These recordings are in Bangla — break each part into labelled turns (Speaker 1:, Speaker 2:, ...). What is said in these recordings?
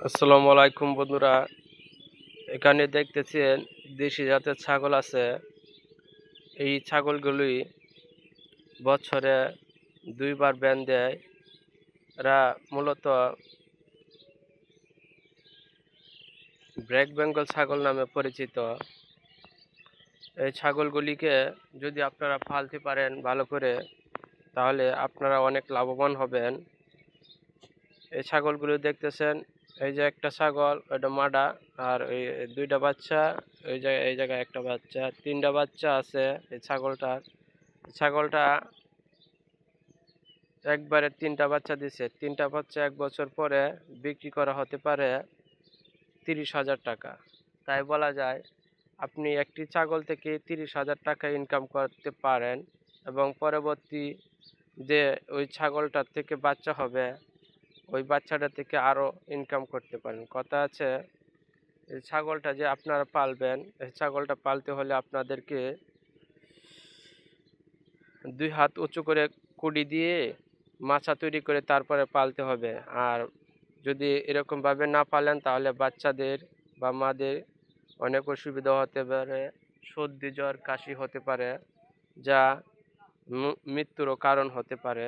Speaker 1: আসসালামু আলাইকুম বন্ধুরা, এখানে দেখতেছেন দেশি জাতের ছাগল আছে। এই ছাগলগুলি বছরে দুইবার ব্যান দেয়। এরা মূলত ব্ল্যাক বেঙ্গল ছাগল নামে পরিচিত। এই ছাগলগুলিকে যদি আপনারা পালতে পারেন ভালো করে, তাহলে আপনারা অনেক লাভবান হবেন। এই ছাগলগুলি দেখতেছেন, এই যে একটা ছাগল, ওইটা মাডা, আর ওই দুইটা বাচ্চা, এই জায়গায় একটা বাচ্চা, তিনটা বাচ্চা আছে এই ছাগলটা একবারে তিনটা বাচ্চা দিছে। তিনটা বাচ্চা 1 বছর পরে বিক্রি করা হতে পারে 30,000 টাকা। তাই বলা যায় আপনি একটি ছাগল থেকে 30,000 টাকা ইনকাম করতে পারেন, এবং পরবর্তী যে ওই ছাগলটার থেকে বাচ্চা হবে, ওই বাচ্চাটা থেকে আরও ইনকাম করতে পারেন। কথা আছে, এই ছাগলটা যে আপনারা পালবেন, এই ছাগলটা পালতে হলে আপনাদেরকে 2 হাত উঁচু করে কুড়ি দিয়ে মাচা তৈরি করে তারপরে পালতে হবে। আর যদি এরকমভাবে না পালেন, তাহলে বাচ্চাদের বা মাদের অনেক অসুবিধা হতে পারে, সর্দি জ্বর কাশি হতে পারে, যা মৃত্যুরও কারণ হতে পারে।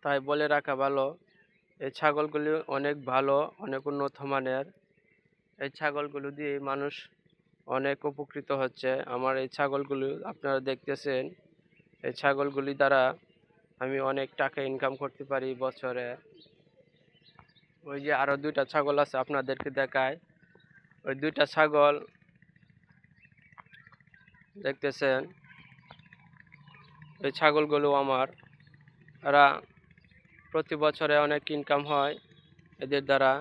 Speaker 1: তাই বলে রাখা ভালো, এই ছাগলগুলি অনেক ভালো, অনেক উন্নত মানের। এই ছাগলগুলো দিয়ে মানুষ অনেক উপকৃত হচ্ছে। আমার এই ছাগলগুলো আপনারা দেখতেছেন, এই ছাগলগুলি দ্বারা আমি অনেক টাকা ইনকাম করতে পারি বছরে। ওই যে আরও 2টা ছাগল আছে, আপনাদেরকে দেখায়। ওই 2টা ছাগল দেখতেছেন, এই ছাগলগুলো আমার। এরা প্রতি বছরে অনেক ইনকাম হয় এদের দ্বারা।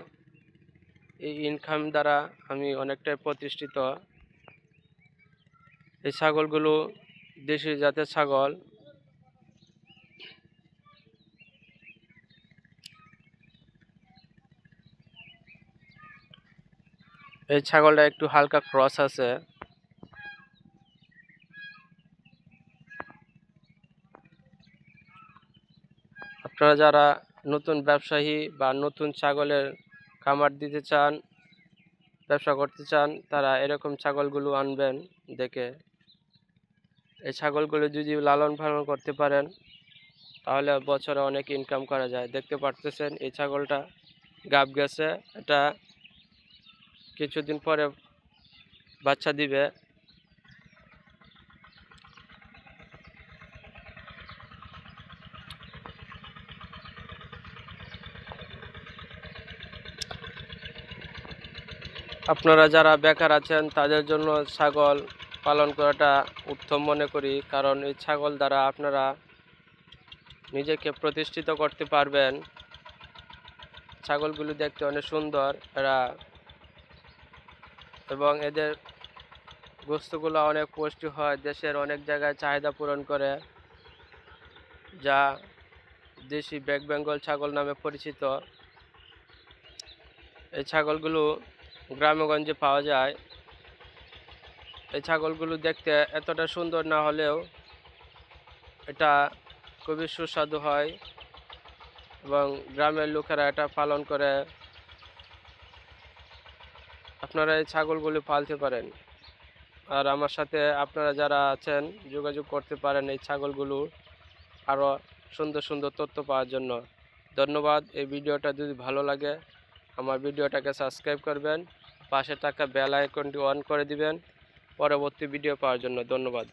Speaker 1: এই ইনকাম দ্বারা আমি অনেকটাই প্রতিষ্ঠিত। এই ছাগলগুলো দেশি জাতের ছাগল। এই ছাগলটা একটু হালকা ক্রস আছে। আপনারা যারা নতুন ব্যবসায়ী বা নতুন ছাগলের খামার দিতে চান, ব্যবসা করতে চান, তারা এরকম ছাগলগুলো আনবেন দেখে। এই ছাগলগুলো যদি লালন পালন করতে পারেন, তাহলে বছরে অনেক ইনকাম করা যায়। দেখতে পারতেছেন এই ছাগলটা গাব গেছে, এটা কিছুদিন পরে বাচ্চা দিবে। আপনারা যারা বেকার আছেন, তাদের জন্য ছাগল পালন করাটা উত্তম মনে করি, কারণ এই ছাগল দ্বারা আপনারা নিজেকে প্রতিষ্ঠিত করতে পারবেন। ছাগলগুলো দেখতে অনেক সুন্দর এবং এদের গোস্তগুলো অনেক পুষ্টি হয়, দেশের অনেক জায়গায় চাহিদা পূরণ করে, যা দেশি ব্ল্যাক বেঙ্গল ছাগল নামে পরিচিত। এই ছাগলগুলো গ্রামেগঞ্জে পাওয়া যায়। এই ছাগলগুলো দেখতে এতটা সুন্দর না হলেও এটা খুবই সুস্বাদু হয়, এবং গ্রামের লোকেরা এটা পালন করে। আপনারা এই ছাগলগুলি পালতে পারেন, আর আমার সাথে আপনারা যারা আছেন যোগাযোগ করতে পারেন এই ছাগলগুলো আরও সুন্দর সুন্দর তথ্য পাওয়ার জন্য। ধন্যবাদ। এই ভিডিওটা যদি ভালো লাগে, আমার ভিডিওটাকে সাবস্ক্রাইব করবেন, পাশে থাকা বেল আইকনটি অন করে দিবেন পরবর্তী ভিডিও পাওয়ার জন্য। ধন্যবাদ।